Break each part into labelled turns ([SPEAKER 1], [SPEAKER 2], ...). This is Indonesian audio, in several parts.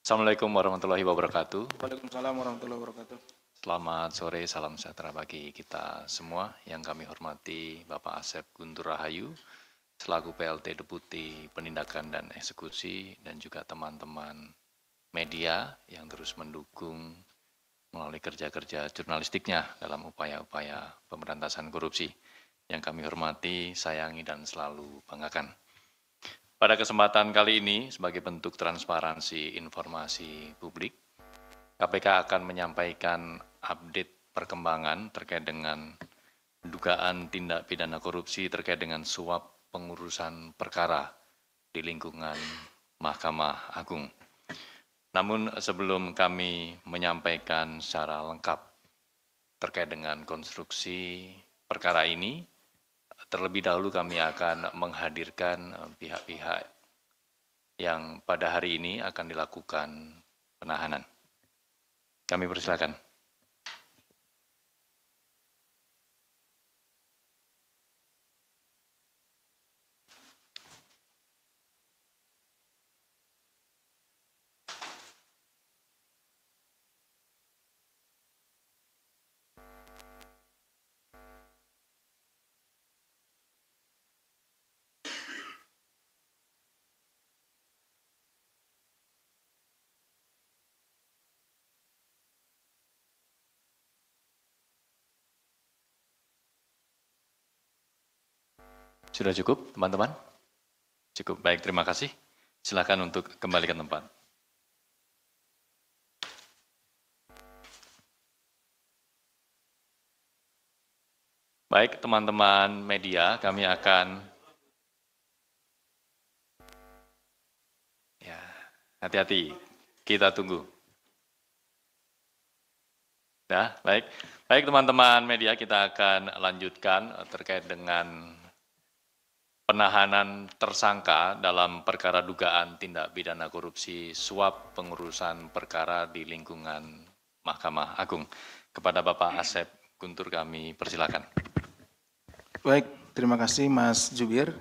[SPEAKER 1] Assalamualaikum warahmatullahi wabarakatuh.
[SPEAKER 2] Waalaikumsalam warahmatullahi wabarakatuh.
[SPEAKER 1] Selamat sore, salam sejahtera bagi kita semua. Yang kami hormati Bapak Asep Guntur Rahayu, selaku PLT Deputi Penindakan dan Eksekusi, dan juga teman-teman media yang terus mendukung melalui kerja-kerja jurnalistiknya dalam upaya-upaya pemberantasan korupsi. Yang kami hormati, sayangi, dan selalu banggakan. Pada kesempatan kali ini, sebagai bentuk transparansi informasi publik, KPK akan menyampaikan update perkembangan terkait dengan dugaan tindak pidana korupsi terkait dengan suap pengurusan perkara di lingkungan Mahkamah Agung. Namun sebelum kami menyampaikan secara lengkap terkait dengan konstruksi perkara ini, terlebih dahulu kami akan menghadirkan pihak-pihak yang pada hari ini akan dilakukan penahanan. Kami persilakan. Sudah cukup, teman-teman? Cukup, baik, terima kasih. Silakan untuk kembali ke tempat. Baik, teman-teman media, kami akan ya, hati-hati, kita tunggu. Ya, baik. Baik, teman-teman media, kita akan lanjutkan terkait dengan penahanan tersangka dalam perkara dugaan tindak pidana korupsi suap pengurusan perkara di lingkungan Mahkamah Agung. Kepada Bapak Asep Guntur kami persilakan.
[SPEAKER 2] Baik, terima kasih Mas Jubir.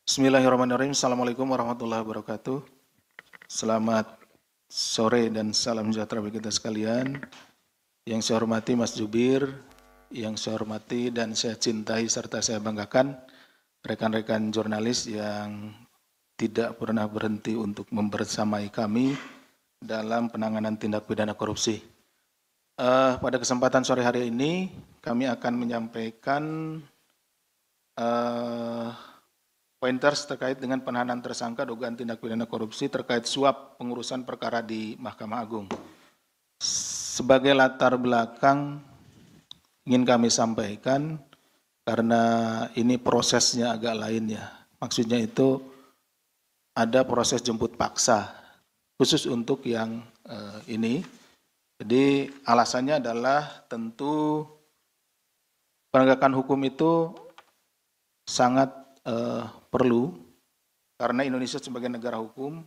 [SPEAKER 2] Bismillahirrahmanirrahim. Assalamualaikum warahmatullahi wabarakatuh. Selamat sore dan salam sejahtera bagi kita sekalian. Yang saya hormati Mas Jubir, yang saya hormati dan saya cintai serta saya banggakan rekan-rekan jurnalis yang tidak pernah berhenti untuk membersamai kami dalam penanganan tindak pidana korupsi. Pada kesempatan sore hari ini kami akan menyampaikan pointers terkait dengan penahanan tersangka dugaan tindak pidana korupsi terkait suap pengurusan perkara di Mahkamah Agung. Sebagai latar belakang ingin kami sampaikan karena ini prosesnya agak lain ya. Maksudnya itu ada proses jemput paksa khusus untuk yang ini. Jadi alasannya adalah tentu penegakan hukum itu sangat perlu karena Indonesia sebagai negara hukum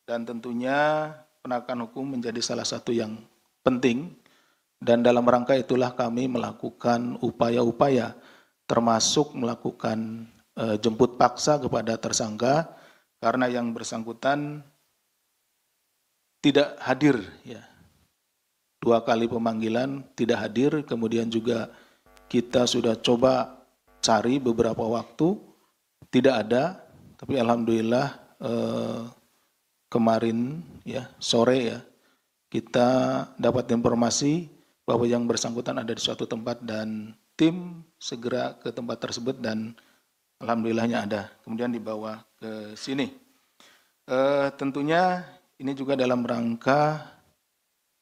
[SPEAKER 2] dan tentunya penegakan hukum menjadi salah satu yang penting dan dalam rangka itulah kami melakukan upaya-upaya termasuk melakukan jemput paksa kepada tersangka karena yang bersangkutan tidak hadir ya. 2 kali pemanggilan tidak hadir, kemudian juga kita sudah coba cari beberapa waktu, tidak ada, tapi alhamdulillah kemarin ya sore ya kita dapat informasi bahwa yang bersangkutan ada di suatu tempat dan tim segera ke tempat tersebut dan alhamdulillahnya ada, kemudian dibawa ke sini. Tentunya ini juga dalam rangka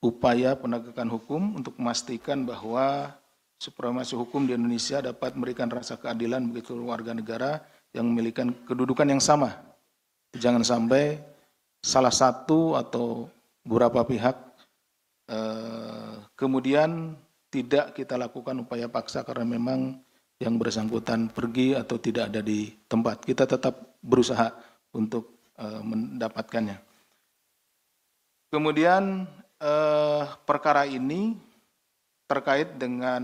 [SPEAKER 2] upaya penegakan hukum untuk memastikan bahwa supremasi hukum di Indonesia dapat memberikan rasa keadilan bagi seluruh warga negara yang memiliki kedudukan yang sama. Jangan sampai salah satu atau beberapa pihak kemudian tidak kita lakukan upaya paksa karena memang yang bersangkutan pergi atau tidak ada di tempat. Kita tetap berusaha untuk mendapatkannya. Kemudian perkara ini terkait dengan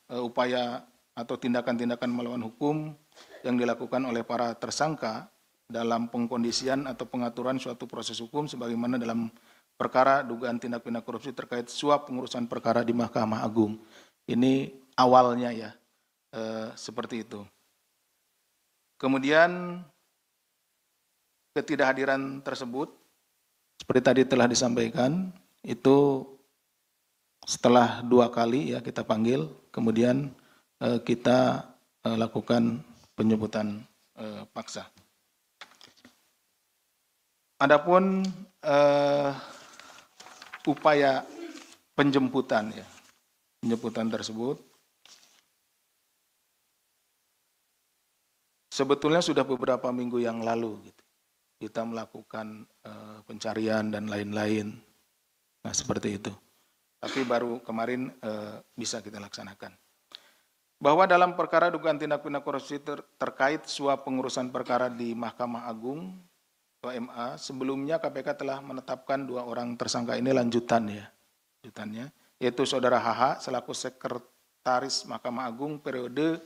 [SPEAKER 2] upaya atau tindakan-tindakan melawan hukum yang dilakukan oleh para tersangka dalam pengkondisian atau pengaturan suatu proses hukum sebagaimana dalam perkara dugaan tindak pidana korupsi terkait suap pengurusan perkara di Mahkamah Agung. Ini awalnya ya, seperti itu. Kemudian ketidakhadiran tersebut, seperti tadi telah disampaikan, itu setelah 2 kali ya kita panggil, kemudian kita lakukan penjemputan paksa. Adapun upaya penjemputan ya, penjemputan tersebut sebetulnya sudah beberapa minggu yang lalu gitu. Kita melakukan pencarian dan lain-lain. Nah, seperti itu. Tapi baru kemarin bisa kita laksanakan. Bahwa dalam perkara dugaan tindak pidana korupsi terkait suap pengurusan perkara di Mahkamah Agung atau MA, sebelumnya KPK telah menetapkan 2 orang tersangka. Ini lanjutannya, yaitu Saudara HH selaku Sekretaris Mahkamah Agung periode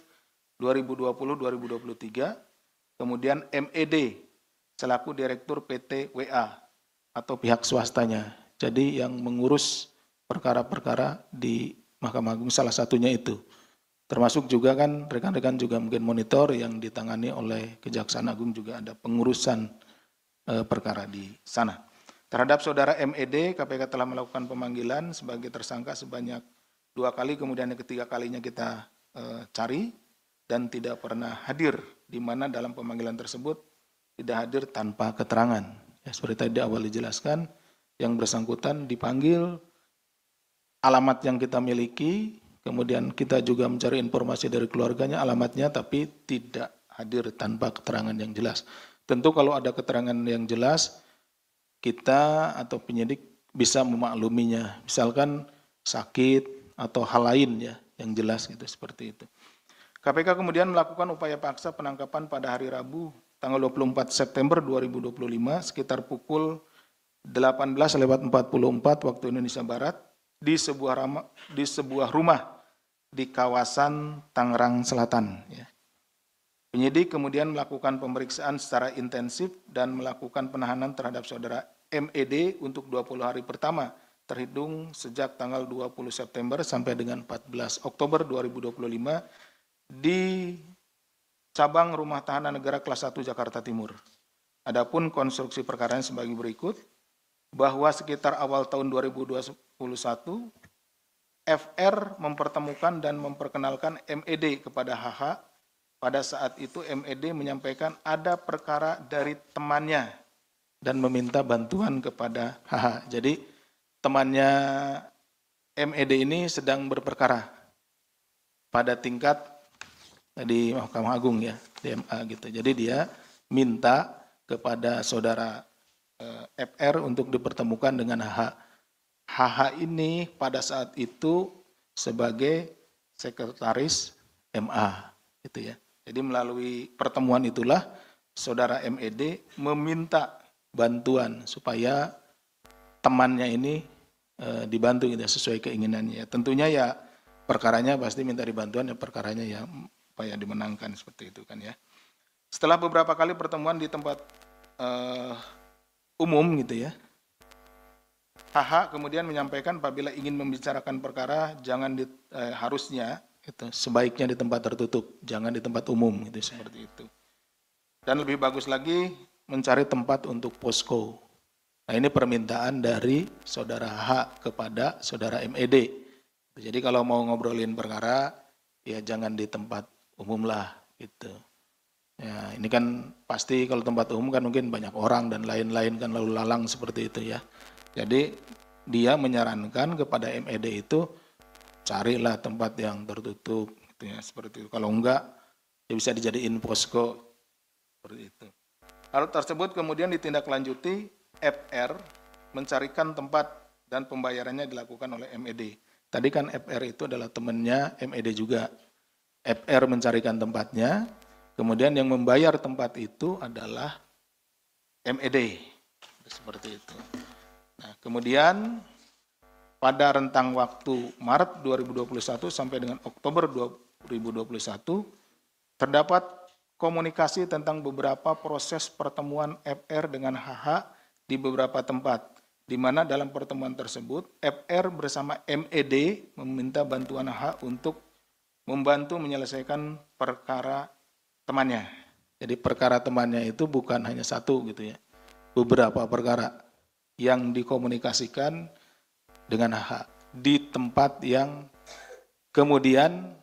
[SPEAKER 2] 2020-2023, kemudian MED selaku Direktur PT WA atau pihak swastanya. Jadi yang mengurus perkara-perkara di Mahkamah Agung salah satunya itu. Termasuk juga kan rekan-rekan juga mungkin monitor yang ditangani oleh Kejaksaan Agung juga ada pengurusan perkara di sana. Terhadap Saudara MED, KPK telah melakukan pemanggilan sebagai tersangka sebanyak 2 kali, kemudian yang ketiga kalinya kita cari dan tidak pernah hadir, di mana dalam pemanggilan tersebut tidak hadir tanpa keterangan. Ya, seperti tadi awal dijelaskan, yang bersangkutan dipanggil, alamat yang kita miliki, kemudian kita juga mencari informasi dari keluarganya, alamatnya, tapi tidak hadir tanpa keterangan yang jelas. Tentu kalau ada keterangan yang jelas, kita atau penyidik bisa memakluminya. Misalkan sakit atau hal lain ya, yang jelas gitu, seperti itu. KPK kemudian melakukan upaya paksa penangkapan pada hari Rabu, tanggal 24 September 2025, sekitar pukul 18.44 waktu Indonesia Barat, di sebuah rumah di kawasan Tangerang Selatan. Ya. Penyidik kemudian melakukan pemeriksaan secara intensif dan melakukan penahanan terhadap Saudara MED untuk 20 hari pertama, terhitung sejak tanggal 20 September sampai dengan 14 Oktober 2025 di cabang Rumah Tahanan Negara Kelas 1 Jakarta Timur. Adapun konstruksi perkaranya sebagai berikut, bahwa sekitar awal tahun 2021, FR mempertemukan dan memperkenalkan MED kepada HH. Pada saat itu MED menyampaikan ada perkara dari temannya dan meminta bantuan kepada HH. Jadi temannya MED ini sedang berperkara pada tingkat di Mahkamah Agung ya, DMA gitu. Jadi dia minta kepada Saudara FR untuk dipertemukan dengan HH. HH ini pada saat itu sebagai sekretaris MA, gitu ya. Jadi melalui pertemuan itulah Saudara MED meminta bantuan supaya temannya ini dibantu gitu, sesuai keinginannya. Tentunya ya perkaranya pasti minta dibantuan, ya perkaranya ya supaya dimenangkan seperti itu kan ya. Setelah beberapa kali pertemuan di tempat umum gitu ya, HH kemudian menyampaikan apabila ingin membicarakan perkara jangan harusnya itu sebaiknya di tempat tertutup, jangan di tempat umum gitu, seperti itu. Dan lebih bagus lagi mencari tempat untuk posko. Nah, ini permintaan dari Saudara HH kepada Saudara MED. Jadi kalau mau ngobrolin perkara ya jangan di tempat umum lah gitu. Ya, ini kan pasti kalau tempat umum kan mungkin banyak orang dan lain-lain kan lalu lalang seperti itu ya. Jadi dia menyarankan kepada MED itu carilah tempat yang tertutup gitu ya, seperti itu. Kalau enggak ya bisa dijadiin posko seperti itu. Hal tersebut kemudian ditindaklanjuti, FR mencarikan tempat dan pembayarannya dilakukan oleh MED. Tadi kan FR itu adalah temannya MED juga. FR mencarikan tempatnya, kemudian yang membayar tempat itu adalah MED, seperti itu. Nah, kemudian pada rentang waktu Maret 2021 sampai dengan Oktober 2021, terdapat komunikasi tentang beberapa proses pertemuan FR dengan HH di beberapa tempat. di mana dalam pertemuan tersebut FR bersama MED meminta bantuan HH untuk membantu menyelesaikan perkara temannya. Jadi perkara temannya itu bukan hanya satu gitu ya, beberapa perkara yang dikomunikasikan dengan HH di tempat yang kemudian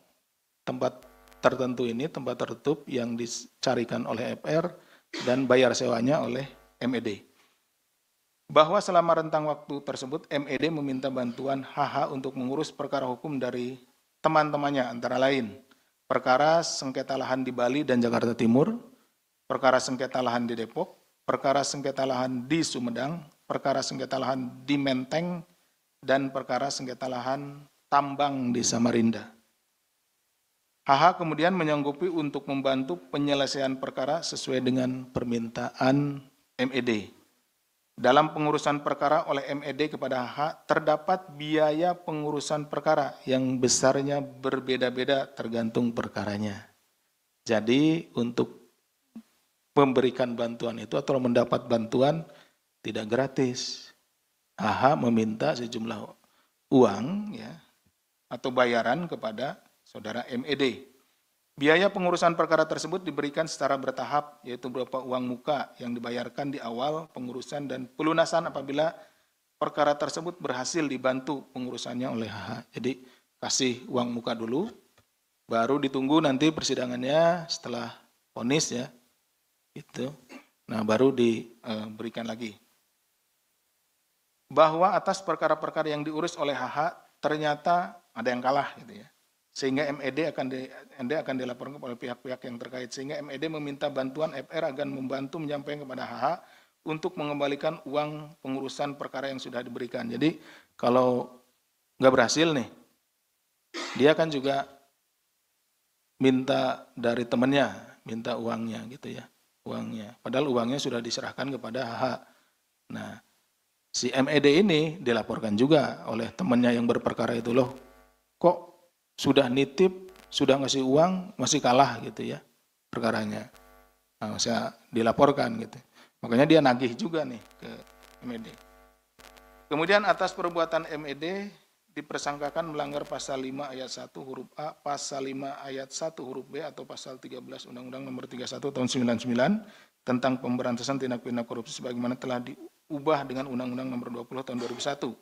[SPEAKER 2] tempat tertentu ini, tempat tertutup yang dicarikan oleh FR dan bayar sewanya oleh MED. Bahwa selama rentang waktu tersebut MED meminta bantuan HH untuk mengurus perkara hukum dari teman-temannya, antara lain perkara sengketa lahan di Bali dan Jakarta Timur, perkara sengketa lahan di Depok, perkara sengketa lahan di Sumedang, perkara sengketa lahan di Menteng, dan perkara sengketa lahan tambang di Samarinda. HH kemudian menyanggupi untuk membantu penyelesaian perkara sesuai dengan permintaan MED. Dalam pengurusan perkara oleh MED kepada HH, terdapat biaya pengurusan perkara yang besarnya berbeda-beda tergantung perkaranya. Jadi untuk memberikan bantuan itu atau mendapat bantuan tidak gratis. HH meminta sejumlah uang ya atau bayaran kepada saudara MED. Biaya pengurusan perkara tersebut diberikan secara bertahap, yaitu berupa uang muka yang dibayarkan di awal pengurusan dan pelunasan apabila perkara tersebut berhasil dibantu pengurusannya oleh HH. Jadi kasih uang muka dulu, baru ditunggu nanti persidangannya setelah vonis ya, itu. Nah baru diberikan lagi. Bahwa atas perkara-perkara yang diurus oleh HH ternyata ada yang kalah gitu ya. Sehingga MED akan dilaporkan oleh pihak-pihak yang terkait. Sehingga MED meminta bantuan FR agar membantu menyampaikan kepada HH untuk mengembalikan uang pengurusan perkara yang sudah diberikan. Jadi kalau nggak berhasil nih, dia kan juga minta dari temannya, minta uangnya gitu ya, uangnya. Padahal uangnya sudah diserahkan kepada HH. Nah, si MED ini dilaporkan juga oleh temannya yang berperkara itu, loh kok sudah nitip, sudah ngasih uang, masih kalah gitu ya perkaranya. Nah, saya dilaporkan gitu. Makanya dia nagih juga nih ke MED. Kemudian atas perbuatan MED dipersangkakan melanggar pasal 5 ayat 1 huruf A, pasal 5 ayat 1 huruf B atau pasal 13 Undang-Undang Nomor 31 tahun 99 tentang pemberantasan tindak pidana korupsi sebagaimana telah diubah dengan Undang-Undang Nomor 20 tahun 2001.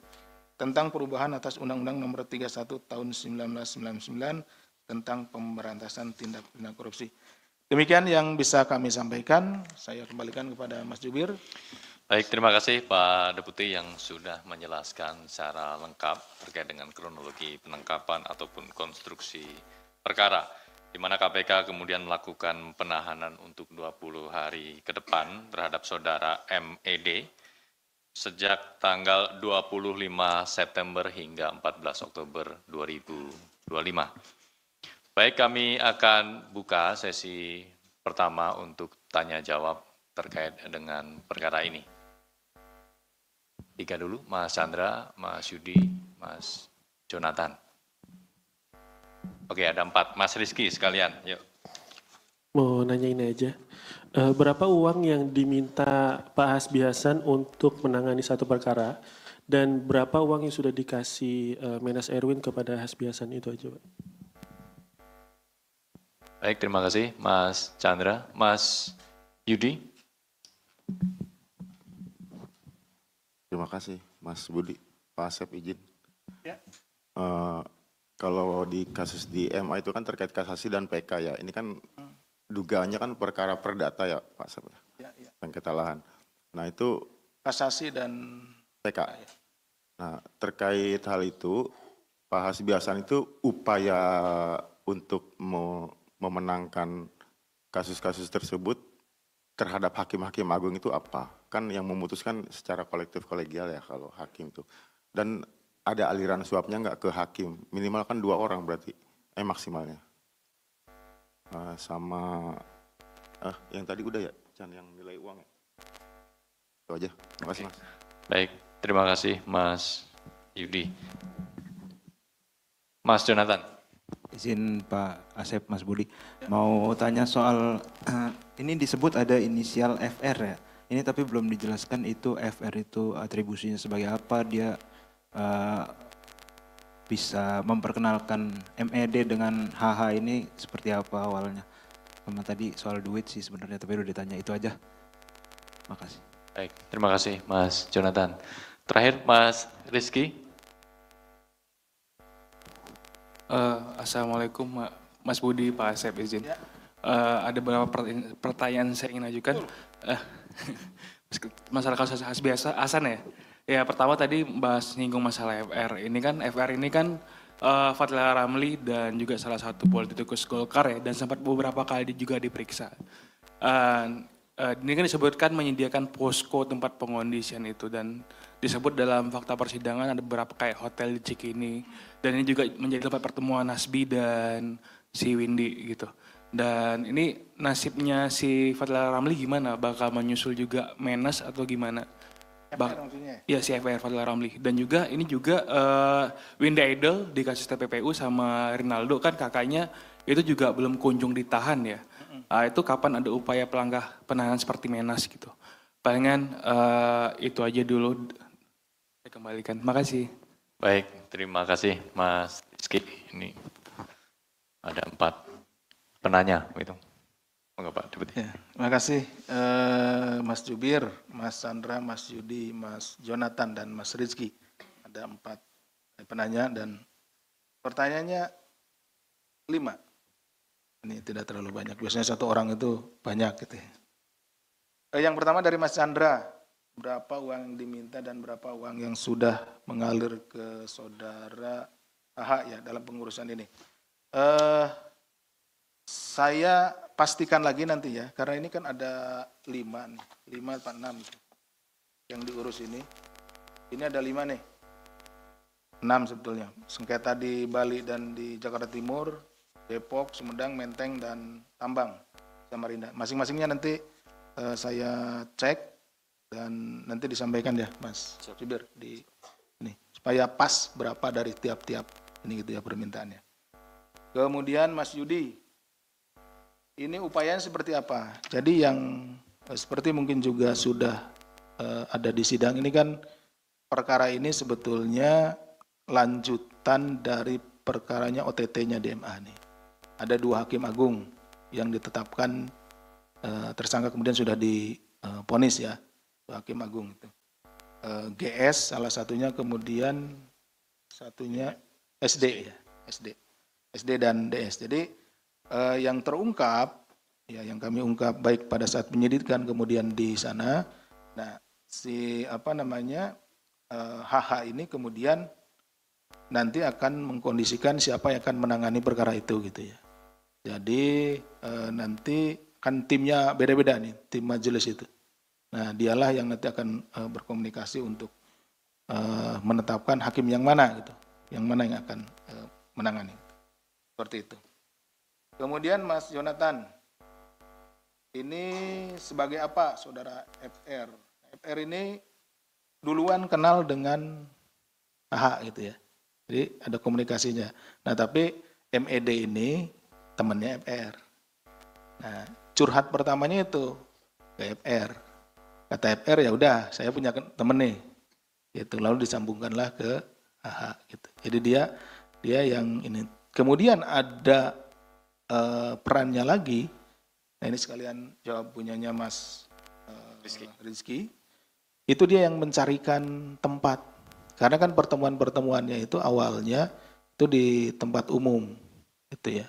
[SPEAKER 2] Tentang perubahan atas Undang-Undang Nomor 31 Tahun 1999 tentang pemberantasan tindak pidana korupsi. Demikian yang bisa kami sampaikan. Saya kembalikan kepada Mas Jubir.
[SPEAKER 1] Baik, terima kasih Pak Deputi yang sudah menjelaskan secara lengkap terkait dengan kronologi penangkapan ataupun konstruksi perkara, di mana KPK kemudian melakukan penahanan untuk 20 hari ke depan terhadap saudara MED, sejak tanggal 25 September hingga 14 Oktober 2025. Baik, kami akan buka sesi pertama untuk tanya jawab terkait dengan perkara ini. 3 dulu, Mas Chandra, Mas Yudi, Mas Jonathan. Oke, ada 4. Mas Rizky sekalian, yuk.
[SPEAKER 3] Mau nanya ini aja. Berapa uang yang diminta Pak Hasbi Hasan untuk menangani satu perkara dan berapa uang yang sudah dikasih Menas Erwin kepada Hasbi Hasan itu aja, Pak.
[SPEAKER 1] Baik, terima kasih Mas Chandra. Mas Yudi.
[SPEAKER 4] Terima kasih Mas Budi. Pak Asep izin.
[SPEAKER 2] Ya.
[SPEAKER 4] Kalau di kasus di MA itu kan terkait kasasi dan PK ya. Ini kan dugaannya kan perkara perdata ya Pak Asep.
[SPEAKER 2] Ya, ya.
[SPEAKER 4] Sengketa lahan. Nah itu
[SPEAKER 2] Kasasi dan
[SPEAKER 4] PK. Nah terkait hal itu Pak Hasbi Hasan itu upaya untuk memenangkan kasus-kasus tersebut terhadap hakim-hakim agung itu apa? Kan yang memutuskan secara kolektif kolegial ya kalau hakim itu. Dan ada aliran suapnya nggak ke hakim? Minimal kan 2 orang berarti, maksimalnya. Sama yang tadi udah ya, Chan, yang nilai uang ya. Itu aja, terima kasih Mas.
[SPEAKER 1] Baik, terima kasih Mas Yudi. Mas Jonathan.
[SPEAKER 5] Izin Pak Asep, Mas Budi. Mau tanya soal, ini disebut ada inisial FR ya. Ini tapi belum dijelaskan itu FR itu atribusinya sebagai apa, dia bisa memperkenalkan MED dengan HH ini seperti apa awalnya. Sama tadi soal duit sih sebenarnya, tapi udah ditanya itu aja. Makasih.
[SPEAKER 1] Baik, terima kasih Mas Jonathan. Terakhir Mas Rizky.
[SPEAKER 6] Assalamualaikum Mas Budi, Pak Asep izin. Ada beberapa pertanyaan saya ingin ajukan. Masalah kasus biasa Hasan ya. Ya pertama tadi bahas nyinggung masalah FR. FR ini kan Fadlila Ramli dan juga salah satu politikus Golkar ya, dan sempat beberapa kali juga diperiksa. Ini kan disebutkan menyediakan posko tempat pengondisian itu, dan disebut dalam fakta persidangan ada beberapa kayak hotel di Cikini, dan ini juga menjadi tempat pertemuan Nasbi dan si Windy gitu. Dan ini nasibnya si Fadlila Ramli gimana? Bakal menyusul juga Menas atau gimana?
[SPEAKER 2] FR maksudnya?
[SPEAKER 6] Ya si FR Fadlila Ramli. Dan juga ini juga Windy Idol di kasus TPPU sama Rinaldo kan kakaknya itu juga belum kunjung ditahan ya. Itu kapan ada upaya penahanan seperti Menas gitu. Palingan itu aja dulu. Saya kembalikan. Makasih.
[SPEAKER 1] Baik, terima kasih Mas Rizky. Ini ada 4 penanya itu. Monggo Pak Deputi.
[SPEAKER 2] Ya, terima kasih Mas Jubir, Mas Sandra, Mas Yudi, Mas Jonathan, dan Mas Rizky. Ada 4 penanya dan pertanyaannya 5. Ini tidak terlalu banyak. Biasanya 1 orang itu banyak gitu ya. Yang pertama dari Mas Chandra, berapa uang yang diminta dan berapa uang yang sudah mengalir ke saudara AH ya dalam pengurusan ini. Saya pastikan lagi nanti ya, karena ini kan ada 5 atau 6 yang diurus ini. Ini ada 5 nih, 6 sebetulnya. Sengketa di Bali dan di Jakarta Timur, Depok, Sumedang, Menteng, dan Tambang, Samarinda. Masing-masingnya nanti saya cek dan nanti disampaikan ya Mas Jubir di ini supaya pas berapa dari tiap-tiap ini gitu ya permintaannya. Kemudian Mas Yudi, ini upayanya seperti apa? Jadi yang seperti mungkin juga sudah ada di sidang ini kan, perkara ini sebetulnya lanjutan dari perkaranya OTT-nya DMA nih. Ada 2 hakim agung yang ditetapkan tersangka kemudian sudah divonis ya, 2 hakim agung itu. GS salah satunya, kemudian satunya SD ya, SD dan DS. Jadi yang terungkap, ya yang kami ungkap baik pada saat penyidikan kemudian di sana. Nah, si HH ini kemudian nanti akan mengkondisikan siapa yang akan menangani perkara itu gitu ya. Jadi nanti kan timnya beda-beda nih, tim majelis itu. Nah, dialah yang nanti akan berkomunikasi untuk menetapkan hakim yang mana gitu, yang mana yang akan menangani. Seperti itu. Kemudian Mas Jonathan, ini sebagai apa saudara FR? FR ini duluan kenal dengan AH gitu ya. Jadi ada komunikasinya. Nah tapi MED ini temannya FR. Nah curhat pertamanya itu ke FR. Kata FR ya udah saya punya temen nih. Gitu. Lalu disambungkanlah ke AH gitu. Jadi dia yang ini. Kemudian ada perannya lagi, nah ini sekalian jawab punyanya Mas Rizky, itu dia yang mencarikan tempat, karena kan pertemuan-pertemuannya itu awalnya itu di tempat umum, itu ya,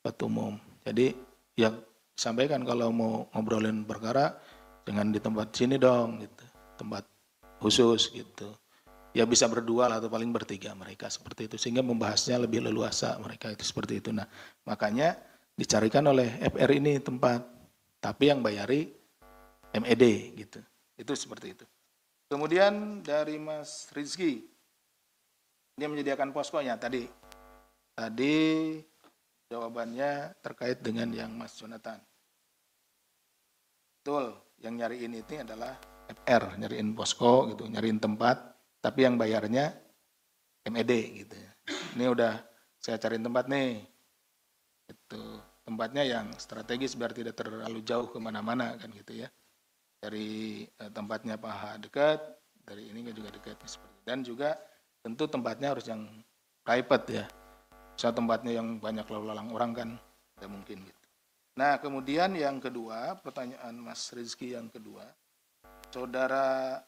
[SPEAKER 2] tempat umum. Jadi yang sampaikan kalau mau ngobrolin perkara, jangan di tempat sini dong, gitu, tempat khusus gitu. Ya bisa berdua lah atau paling bertiga mereka seperti itu, sehingga membahasnya lebih leluasa mereka itu seperti itu. Nah makanya dicarikan oleh FR ini tempat, tapi yang bayari MED gitu, itu seperti itu. Kemudian dari Mas Rizky, dia menyediakan poskonya tadi jawabannya terkait dengan yang Mas Jonathan. Betul, yang nyariin ini adalah FR, nyariin posko gitu, nyariin tempat. Tapi yang bayarnya MED gitu. Ini udah saya cariin tempat nih. Itu tempatnya yang strategis biar tidak terlalu jauh kemana-mana kan gitu ya. dari tempatnya Pak H dekat, dari ini juga dekat seperti itu. Dan juga tentu tempatnya harus yang private ya. Misalnya tempatnya yang banyak lalu lalang orang kan tidak mungkin gitu. Nah kemudian yang kedua, pertanyaan Mas Rizky yang kedua, saudara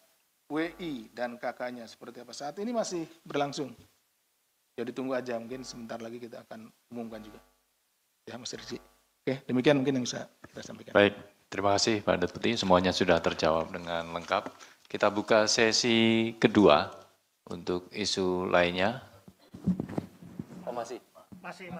[SPEAKER 2] WI dan kakaknya seperti apa? Saat ini masih berlangsung. Jadi tunggu aja, mungkin sebentar lagi kita akan umumkan juga. Ya Mas Rizky. Oke, demikian mungkin yang bisa kita sampaikan.
[SPEAKER 1] Baik, terima kasih Pak Deputi. Semuanya sudah terjawab dengan lengkap. Kita buka sesi kedua untuk isu lainnya. Oh masih? Masih.